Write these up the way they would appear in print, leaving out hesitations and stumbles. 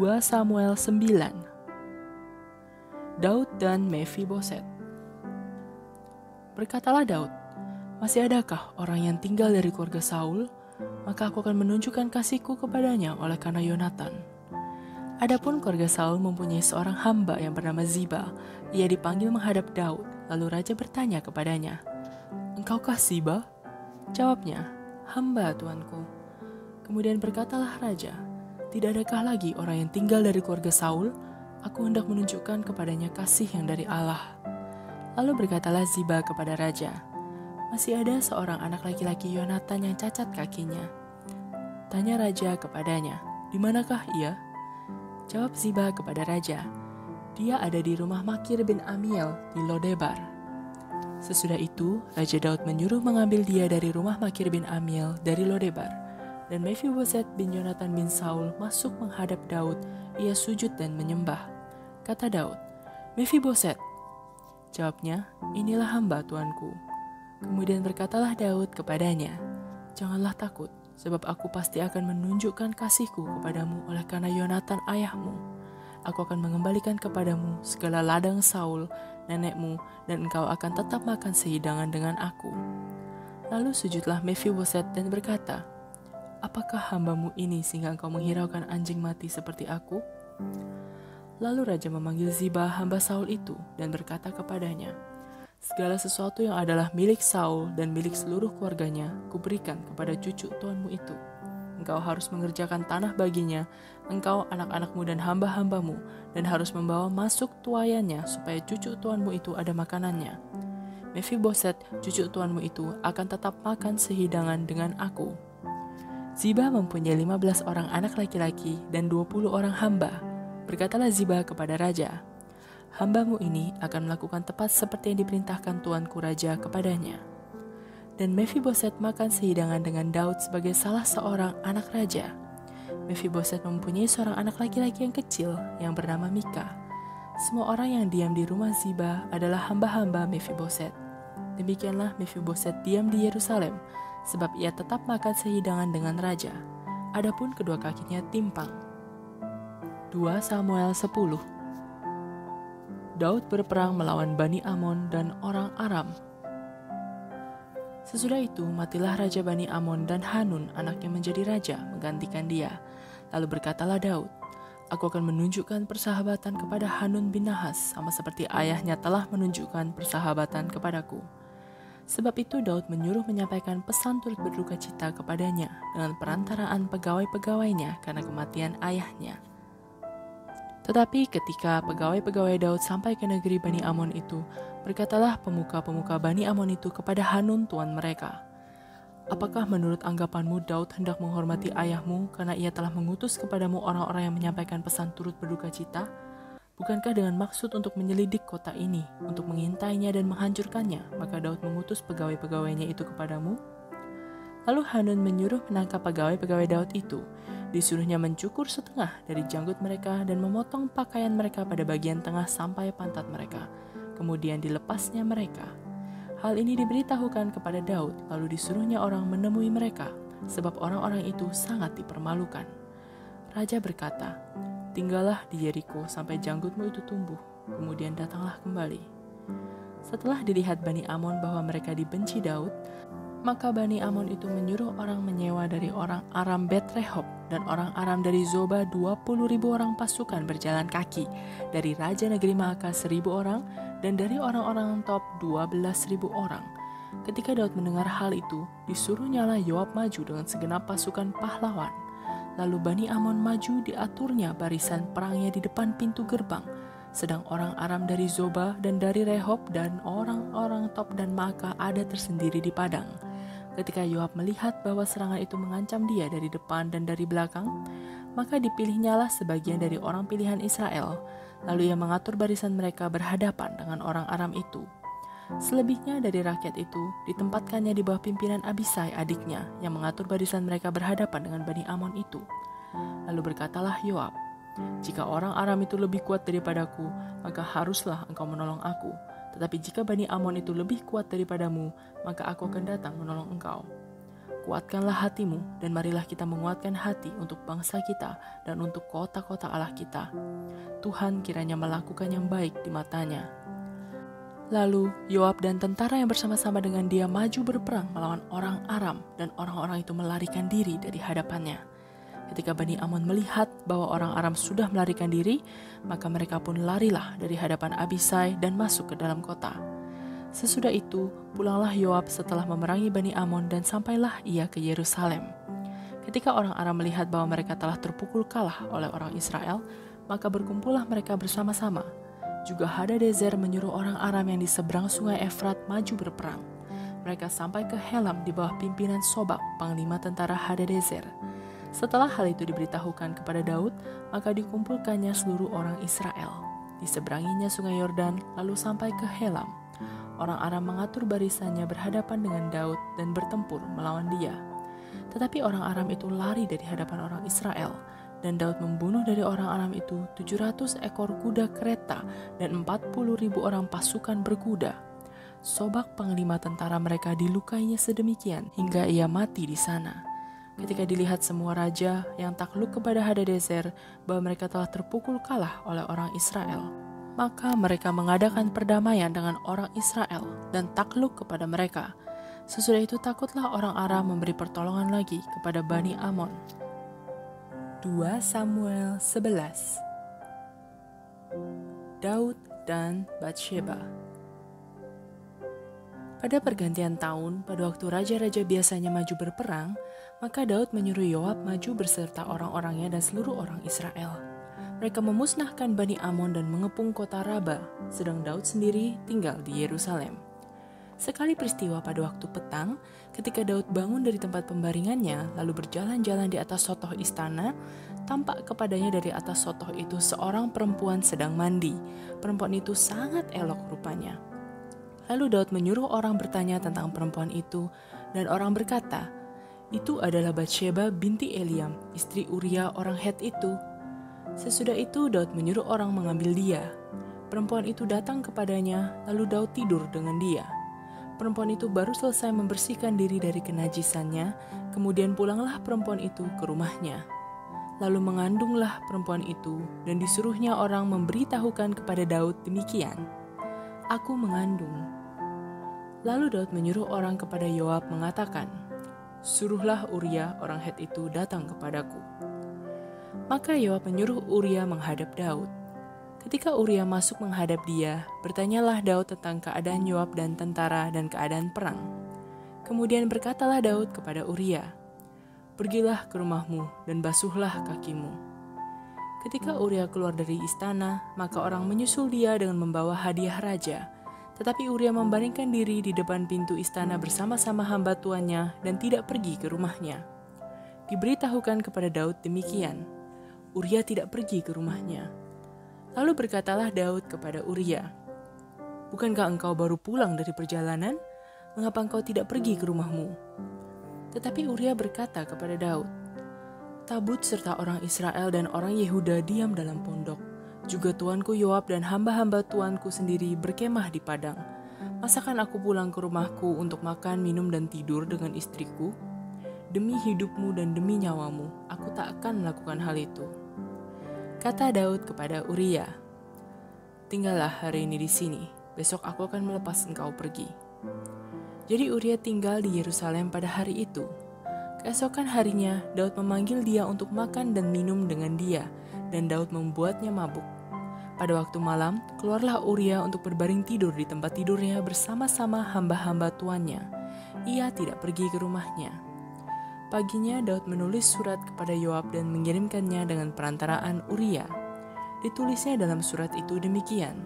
2 Samuel 9. Daud dan Mephiboset. Berkatalah Daud, "Masih adakah orang yang tinggal dari keluarga Saul? Maka aku akan menunjukkan kasihku kepadanya oleh karena Yonatan." Adapun keluarga Saul mempunyai seorang hamba yang bernama Ziba. Ia dipanggil menghadap Daud, lalu raja bertanya kepadanya, "Engkaukah Ziba?" Jawabnya, "Hamba tuanku." Kemudian berkatalah raja, "Tidak adakah lagi orang yang tinggal dari keluarga Saul? Aku hendak menunjukkan kepadanya kasih yang dari Allah." Lalu berkatalah Ziba kepada raja, "Masih ada seorang anak laki-laki Yonatan yang cacat kakinya." Tanya raja kepadanya, "Di manakah ia?" Jawab Ziba kepada raja, "Dia ada di rumah Makir bin Amiel di Lodebar." Sesudah itu, Raja Daud menyuruh mengambil dia dari rumah Makir bin Amiel dari Lodebar. Dan Mephiboset bin Yonatan bin Saul masuk menghadap Daud, ia sujud dan menyembah. Kata Daud, "Mephiboset." Jawabnya, "Inilah hamba tuanku." Kemudian berkatalah Daud kepadanya, "Janganlah takut, sebab aku pasti akan menunjukkan kasihku kepadamu oleh karena Yonatan ayahmu. Aku akan mengembalikan kepadamu segala ladang Saul, nenekmu, dan engkau akan tetap makan sehidangan dengan aku." Lalu sujudlah Mephiboset dan berkata, "Apakah hambamu ini sehingga engkau menghiraukan anjing mati seperti aku?" Lalu raja memanggil Ziba hamba Saul itu dan berkata kepadanya, "Segala sesuatu yang adalah milik Saul dan milik seluruh keluarganya, kuberikan kepada cucu tuanmu itu. Engkau harus mengerjakan tanah baginya, engkau, anak-anakmu dan hamba-hambamu, dan harus membawa masuk tuayannya supaya cucu tuanmu itu ada makanannya. Mephiboset, cucu tuanmu itu, akan tetap makan sehidangan dengan aku." Ziba mempunyai 15 orang anak laki-laki dan 20 orang hamba. Berkatalah Ziba kepada raja, "Hambamu ini akan melakukan tepat seperti yang diperintahkan tuanku raja kepadanya." Dan Mephiboset makan sehidangan dengan Daud sebagai salah seorang anak raja. Mephiboset mempunyai seorang anak laki-laki yang kecil yang bernama Mika. Semua orang yang diam di rumah Ziba adalah hamba-hamba Mephiboset. Demikianlah Mephiboset diam di Yerusalem, sebab ia tetap makan sehidangan dengan raja. Adapun kedua kakinya timpang. 2 Samuel 10. Daud berperang melawan Bani Amon dan orang Aram. Sesudah itu matilah Raja Bani Amon dan Hanun anaknya menjadi raja menggantikan dia. Lalu berkatalah Daud, "Aku akan menunjukkan persahabatan kepada Hanun bin Nahas sama seperti ayahnya telah menunjukkan persahabatan kepadaku." Sebab itu Daud menyuruh menyampaikan pesan turut berduka cita kepadanya dengan perantaraan pegawai-pegawainya karena kematian ayahnya. Tetapi ketika pegawai-pegawai Daud sampai ke negeri Bani Amon itu, berkatalah pemuka-pemuka Bani Amon itu kepada Hanun tuan mereka, "Apakah menurut anggapanmu Daud hendak menghormati ayahmu karena ia telah mengutus kepadamu orang-orang yang menyampaikan pesan turut berduka cita? Bukankah dengan maksud untuk menyelidik kota ini, untuk mengintainya dan menghancurkannya, maka Daud mengutus pegawai-pegawainya itu kepadamu?" Lalu Hanun menyuruh menangkap pegawai-pegawai Daud itu. Disuruhnya mencukur setengah dari janggut mereka dan memotong pakaian mereka pada bagian tengah sampai pantat mereka. Kemudian dilepasnya mereka. Hal ini diberitahukan kepada Daud, lalu disuruhnya orang menemui mereka, sebab orang-orang itu sangat dipermalukan. Raja berkata, "Tinggallah di Yeriko sampai janggutmu itu tumbuh, kemudian datanglah kembali." Setelah dilihat Bani Amon bahwa mereka dibenci Daud, maka Bani Amon itu menyuruh orang menyewa dari orang Aram Bet Rehob dan orang Aram dari Zoba 20.000 orang pasukan berjalan kaki, dari Raja Negeri Maaka 1.000 orang, dan dari orang-orang top 12.000 orang. Ketika Daud mendengar hal itu, disuruhnyalah Yoab maju dengan segenap pasukan pahlawan. Lalu Bani Amon maju, diaturnya barisan perangnya di depan pintu gerbang, sedang orang Aram dari Zoba dan dari Rehob dan orang-orang top dan Maaka ada tersendiri di padang. Ketika Yoab melihat bahwa serangan itu mengancam dia dari depan dan dari belakang, maka dipilihnyalah sebagian dari orang pilihan Israel, lalu ia mengatur barisan mereka berhadapan dengan orang Aram itu. Selebihnya dari rakyat itu ditempatkannya di bawah pimpinan Abisai adiknya yang mengatur barisan mereka berhadapan dengan Bani Amon itu. Lalu berkatalah Yoab, "Jika orang Aram itu lebih kuat daripadaku, maka haruslah engkau menolong aku. Tetapi jika Bani Amon itu lebih kuat daripadamu, maka aku akan datang menolong engkau." kuatkanlah hatimu dan marilah kita menguatkan hati untuk bangsa kita dan untuk kota-kota Allah kita. Tuhan kiranya melakukan yang baik di matanya." Lalu Yoab dan tentara yang bersama-sama dengan dia maju berperang melawan orang Aram, dan orang-orang itu melarikan diri dari hadapannya. Ketika Bani Amon melihat bahwa orang Aram sudah melarikan diri, maka mereka pun larilah dari hadapan Abisai dan masuk ke dalam kota. Sesudah itu, pulanglah Yoab setelah memerangi Bani Amon dan sampailah ia ke Yerusalem. Ketika orang Aram melihat bahwa mereka telah terpukul kalah oleh orang Israel, maka berkumpullah mereka bersama-sama. Juga Hadadezer menyuruh orang Aram yang di seberang sungai Efrat maju berperang. Mereka sampai ke Helam di bawah pimpinan Sobak, panglima tentara Hadadezer. Setelah hal itu diberitahukan kepada Daud, maka dikumpulkannya seluruh orang Israel. Diseberanginya sungai Yordan, lalu sampai ke Helam. Orang Aram mengatur barisannya berhadapan dengan Daud dan bertempur melawan dia. Tetapi orang Aram itu lari dari hadapan orang Israel, dan Daud membunuh dari orang Aram itu 700 ekor kuda kereta dan 40.000 orang pasukan berkuda. Sobak panglima tentara mereka dilukainya sedemikian hingga ia mati di sana. Ketika dilihat semua raja yang takluk kepada Hadadezer bahwa mereka telah terpukul kalah oleh orang Israel, maka mereka mengadakan perdamaian dengan orang Israel dan takluk kepada mereka. Sesudah itu takutlah orang Aram memberi pertolongan lagi kepada Bani Amon. 2 Samuel 11. Daud dan Batsheba. Pada pergantian tahun, pada waktu raja-raja biasanya maju berperang, maka Daud menyuruh Yoab maju beserta orang-orangnya dan seluruh orang Israel. Mereka memusnahkan Bani Amon dan mengepung kota Raba, sedang Daud sendiri tinggal di Yerusalem. Sekali peristiwa pada waktu petang, ketika Daud bangun dari tempat pembaringannya, lalu berjalan-jalan di atas sotoh istana, tampak kepadanya dari atas sotoh itu seorang perempuan sedang mandi. Perempuan itu sangat elok rupanya. Lalu Daud menyuruh orang bertanya tentang perempuan itu, dan orang berkata, "Itu adalah Batsheba binti Eliam, istri Uria orang Het itu." Sesudah itu Daud menyuruh orang mengambil dia. Perempuan itu datang kepadanya, lalu Daud tidur dengan dia. Perempuan itu baru selesai membersihkan diri dari kenajisannya, kemudian pulanglah perempuan itu ke rumahnya. Lalu mengandunglah perempuan itu, dan disuruhnya orang memberitahukan kepada Daud demikian, "Aku mengandung." Lalu Daud menyuruh orang kepada Yoab mengatakan, "Suruhlah Uria orang Het itu datang kepadaku." Maka Yoab menyuruh Uria menghadap Daud. Ketika Uria masuk menghadap dia, bertanyalah Daud tentang keadaan Yoab dan tentara dan keadaan perang. Kemudian berkatalah Daud kepada Uria, "Pergilah ke rumahmu dan basuhlah kakimu." Ketika Uria keluar dari istana, maka orang menyusul dia dengan membawa hadiah raja. Tetapi Uria membaringkan diri di depan pintu istana bersama-sama hamba tuannya dan tidak pergi ke rumahnya. Diberitahukan kepada Daud demikian, Uria tidak pergi ke rumahnya. Lalu berkatalah Daud kepada Uria, "Bukankah engkau baru pulang dari perjalanan? Mengapa engkau tidak pergi ke rumahmu?" Tetapi Uria berkata kepada Daud, "Tabut serta orang Israel dan orang Yehuda diam dalam pondok. Juga tuanku Yoab dan hamba-hamba tuanku sendiri berkemah di padang. Masakan aku pulang ke rumahku untuk makan, minum, dan tidur dengan istriku? Demi hidupmu dan demi nyawamu, aku tak akan melakukan hal itu." Kata Daud kepada Uria, "Tinggallah hari ini di sini, besok aku akan melepas engkau pergi." Jadi Uria tinggal di Yerusalem pada hari itu. Keesokan harinya, Daud memanggil dia untuk makan dan minum dengan dia, dan Daud membuatnya mabuk. Pada waktu malam, keluarlah Uria untuk berbaring tidur di tempat tidurnya bersama-sama hamba-hamba tuannya. Ia tidak pergi ke rumahnya. Paginya Daud menulis surat kepada Yoab dan mengirimkannya dengan perantaraan Uria. Ditulisnya dalam surat itu demikian,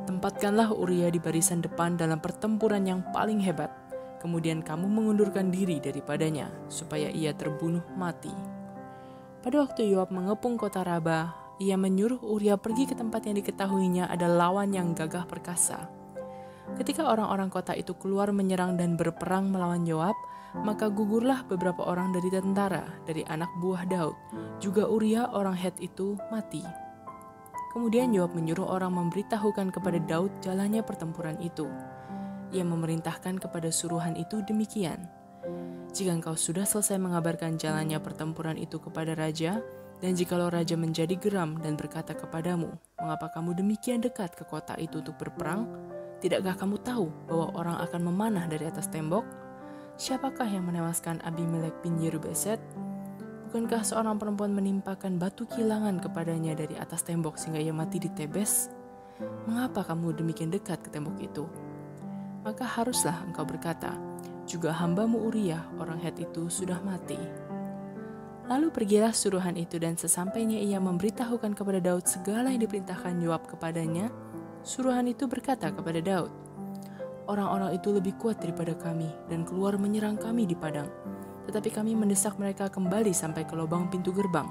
"Tempatkanlah Uria di barisan depan dalam pertempuran yang paling hebat. Kemudian kamu mengundurkan diri daripadanya, supaya ia terbunuh mati." Pada waktu Yoab mengepung kota Raba, ia menyuruh Uria pergi ke tempat yang diketahuinya ada lawan yang gagah perkasa. Ketika orang-orang kota itu keluar menyerang dan berperang melawan Yoab, maka gugurlah beberapa orang dari tentara, dari anak buah Daud. Juga Uria orang Het itu mati. Kemudian Yoab menyuruh orang memberitahukan kepada Daud jalannya pertempuran itu. Ia memerintahkan kepada suruhan itu demikian, Jika engkau sudah selesai mengabarkan jalannya pertempuran itu kepada raja, dan jikalau raja menjadi geram dan berkata kepadamu, mengapa kamu demikian dekat ke kota itu untuk berperang? Tidakkah kamu tahu bahwa orang akan memanah dari atas tembok? Siapakah yang menewaskan Abimelek bin Yerubeset? Bukankah seorang perempuan menimpakan batu kilangan kepadanya dari atas tembok sehingga ia mati di Tebes? Mengapa kamu demikian dekat ke tembok itu? Maka haruslah engkau berkata, juga hambamu Uria, orang Het itu sudah mati. Lalu pergilah suruhan itu, dan sesampainya ia memberitahukan kepada Daud segala yang diperintahkan Yoab kepadanya, suruhan itu berkata kepada Daud, orang-orang itu lebih kuat daripada kami dan keluar menyerang kami di padang. Tetapi kami mendesak mereka kembali sampai ke lubang pintu gerbang.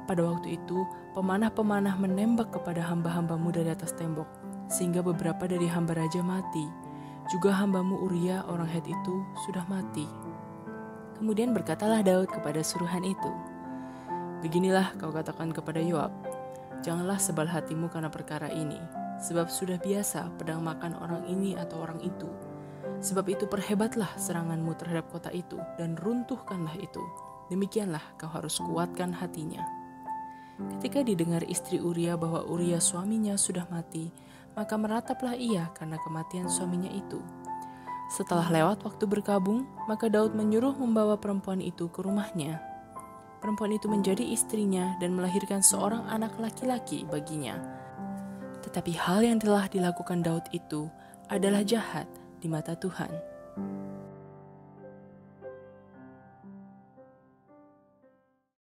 Pada waktu itu, pemanah-pemanah menembak kepada hamba-hambamu dari atas tembok, sehingga beberapa dari hamba raja mati. Juga hambamu Uria orang Het itu sudah mati. Kemudian berkatalah Daud kepada suruhan itu, beginilah kau katakan kepada Yoab, janganlah sebal hatimu karena perkara ini, sebab sudah biasa pedang makan orang ini atau orang itu. Sebab itu perhebatlah seranganmu terhadap kota itu, dan runtuhkanlah itu. Demikianlah kau harus kuatkan hatinya. Ketika didengar istri Uria bahwa Uria suaminya sudah mati, maka merataplah ia karena kematian suaminya itu. Setelah lewat waktu berkabung, maka Daud menyuruh membawa perempuan itu ke rumahnya. Perempuan itu menjadi istrinya dan melahirkan seorang anak laki-laki baginya. Tetapi hal yang telah dilakukan Daud itu adalah jahat di mata Tuhan.